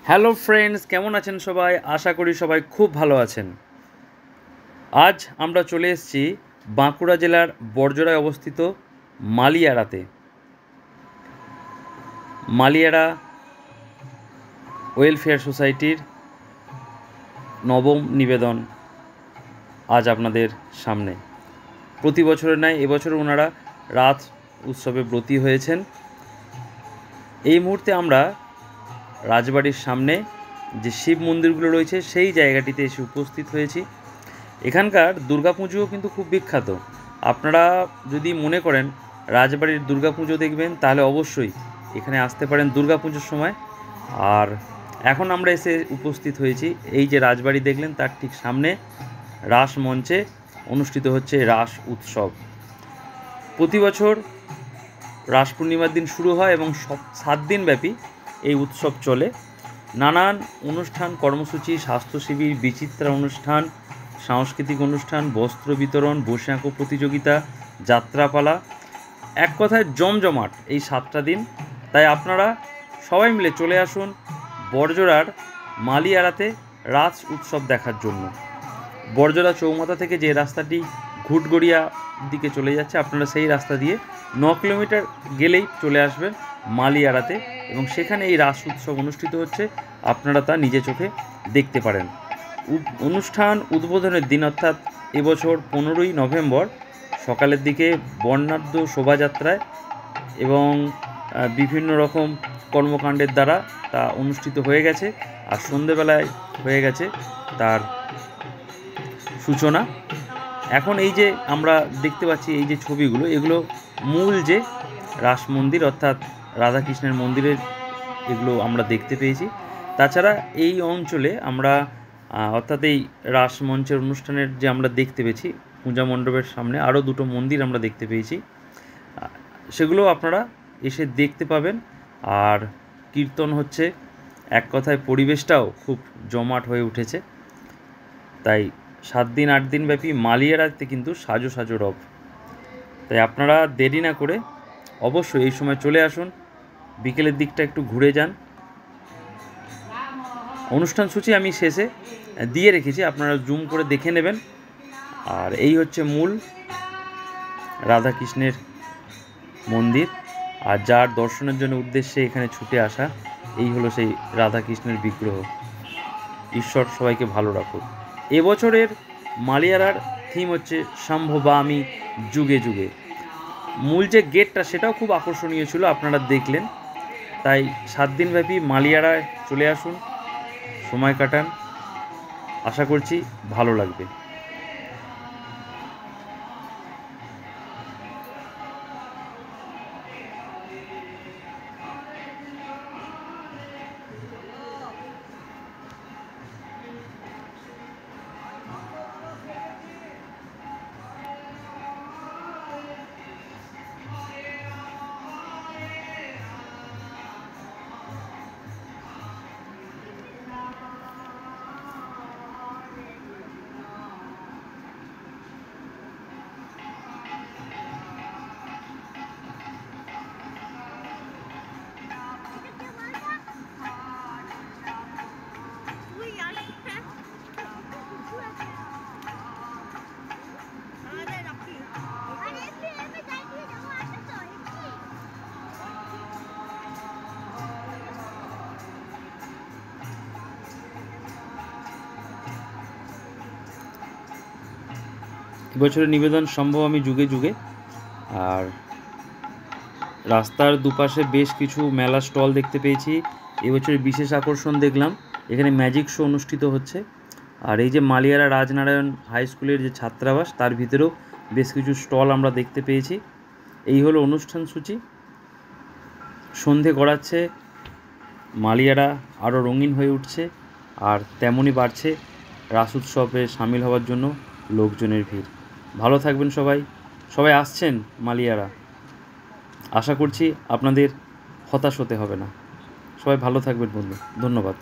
Hello friends, কেমন আছেন সবাই? আশা করি সবাই খুব ভালো আছেন। আজ আমরা চলে এসেছি বাঁকুড়া জেলার বড়জোড়ায় অবস্থিত মালিয়াড়াতে। মালিয়াড়া ওয়েলফেয়ার সোসাইটির নবম নিবেদন আজ আপনাদের সামনে। প্রতি বছরের ন্যায় এবছর ওনারা রাত উৎসবে ব্রতী হয়েছেন। এই মুহূর্তে আমরা রাজবাড়ির সামনে যে শিব মন্দিরগুলো রয়েছে সেই জায়গাটিতে এসে উপস্থিত হয়েছি। এখানকার দুর্গাপুজোও কিন্তু খুব বিখ্যাত। আপনারা যদি মনে করেন রাজবাড়ির দুর্গাপুজো দেখবেন, তাহলে অবশ্যই এখানে আসতে পারেন দুর্গাপুজোর সময়। আর এখন আমরা এসে উপস্থিত হয়েছি এই যে রাজবাড়ি দেখলেন তার ঠিক সামনে রাস মঞ্চে অনুষ্ঠিত হচ্ছে রাস উৎসব। প্রতি বছর রাস পূর্ণিমার দিন শুরু হয় এবং 7 দিন ব্যাপী এই উৎসব চলে। নানান অনুষ্ঠান, কর্মসূচি, স্বাস্থ্য শিবির, বিচিত্রা অনুষ্ঠান, সাংস্কৃতিক অনুষ্ঠান, বস্ত্র বিতরণ, বসে আঁকো প্রতিযোগিতা, যাত্রাপালা, এক কথায় জমজমাট এই 7টা দিন। তাই আপনারা সবাই মিলে চলে আসুন বড়জোড়ার মালিয়াড়াতে রাস উৎসব দেখার জন্য। বড়জোড়া চৌমাথা থেকে যে রাস্তাটি ঘুটগড়িয়া দিকে চলে যাচ্ছে, আপনারা সেই রাস্তা দিয়ে 9 কিলোমিটার গেলেই চলে আসবেন মালিয়াড়াতে, এবং সেখানে এই রাস উৎসব অনুষ্ঠিত হচ্ছে। আপনারা তা নিজে চোখে দেখতে পারেন। অনুষ্ঠান উদ্বোধনের দিন অর্থাৎ এবছর 15ই নভেম্বর সকালের দিকে বর্ণাঢ্য শোভাযাত্রায় এবং বিভিন্ন রকম কর্মকাণ্ডের দ্বারা তা অনুষ্ঠিত হয়ে গেছে। আর সন্ধেবেলায় হয়ে গেছে তার সূচনা। এখন এই যে আমরা দেখতে পাচ্ছি এই যে ছবিগুলো, এগুলো মূল যে রাস মন্দির অর্থাৎ রাধাকৃষ্ণের মন্দিরের এগুলো আমরা দেখতে পেয়েছি। তাছাড়া এই অঞ্চলে আমরা অর্থাৎ এই রাস মঞ্চের অনুষ্ঠানের যে আমরা দেখতে পেয়েছি পূজা মণ্ডপের সামনে আরও 2টো মন্দির আমরা দেখতে পেয়েছি, সেগুলো আপনারা এসে দেখতে পাবেন। আর কীর্তন হচ্ছে, এক কথায় পরিবেশটাও খুব জমাট হয়ে উঠেছে। তাই 7 দিন 8 দিন ব্যাপী মালিয়াড়াতে কিন্তু সাজো সাজো রব। তাই আপনারা দেরি না করে অবশ্যই এই সময় চলে আসুন, বিকেলের দিকটা একটু ঘুরে যান। অনুষ্ঠান সূচি আমি শেষে দিয়ে রেখেছি, আপনারা জুম করে দেখে নেবেন। আর এই হচ্ছে মূল রাধাকৃষ্ণের মন্দির, আর যার দর্শনের জন্য উদ্দেশ্যে এখানে ছুটে আসা, এই হলো সেই রাধাকৃষ্ণের বিগ্রহ। ঈশ্বর সবাইকে ভালো রাখুক। এবছরের মালিয়াড়ার থিম হচ্ছে সম্ভবামি যুগে যুগে। মূল যে গেটটা সেটাও খুব আকর্ষণীয় ছিল, আপনারা দেখলেন। তাই 7 দিন ব্যাপী মালিয়াড়ায় চলে আসুন, সময় কাটান, আশা করছি ভালো লাগবে। এবছরের নিবেদন সম্ভবামি যুগে যুগে। আর রাস্তার দুপাশে বেশ কিছু মেলা স্টল দেখতে পেয়েছি। এবছরের বিশেষ আকর্ষণ দেখলাম, এখানে ম্যাজিক শো অনুষ্ঠিত হচ্ছে। আর এই যে মালিয়াড়া রাজনারায়ণ হাই স্কুলের যে ছাত্রাবাস, তার ভিতরেও বেশ কিছু স্টল আমরা দেখতে পেয়েছি। এই হলো অনুষ্ঠান সূচি। সন্ধে গড়াচ্ছে, মালিয়াড়া আরও রঙিন হয়ে উঠছে, আর তেমনই বাড়ছে রাস উৎসবে সামিল হওয়ার জন্য লোকজনের ভিড়। ভালো থাকবেন সবাই। সবাই আসছেন মালিয়াড়া, আশা করছি আপনাদের হতাশ হতে হবে না। সবাই ভালো থাকবেন বন্ধু, ধন্যবাদ।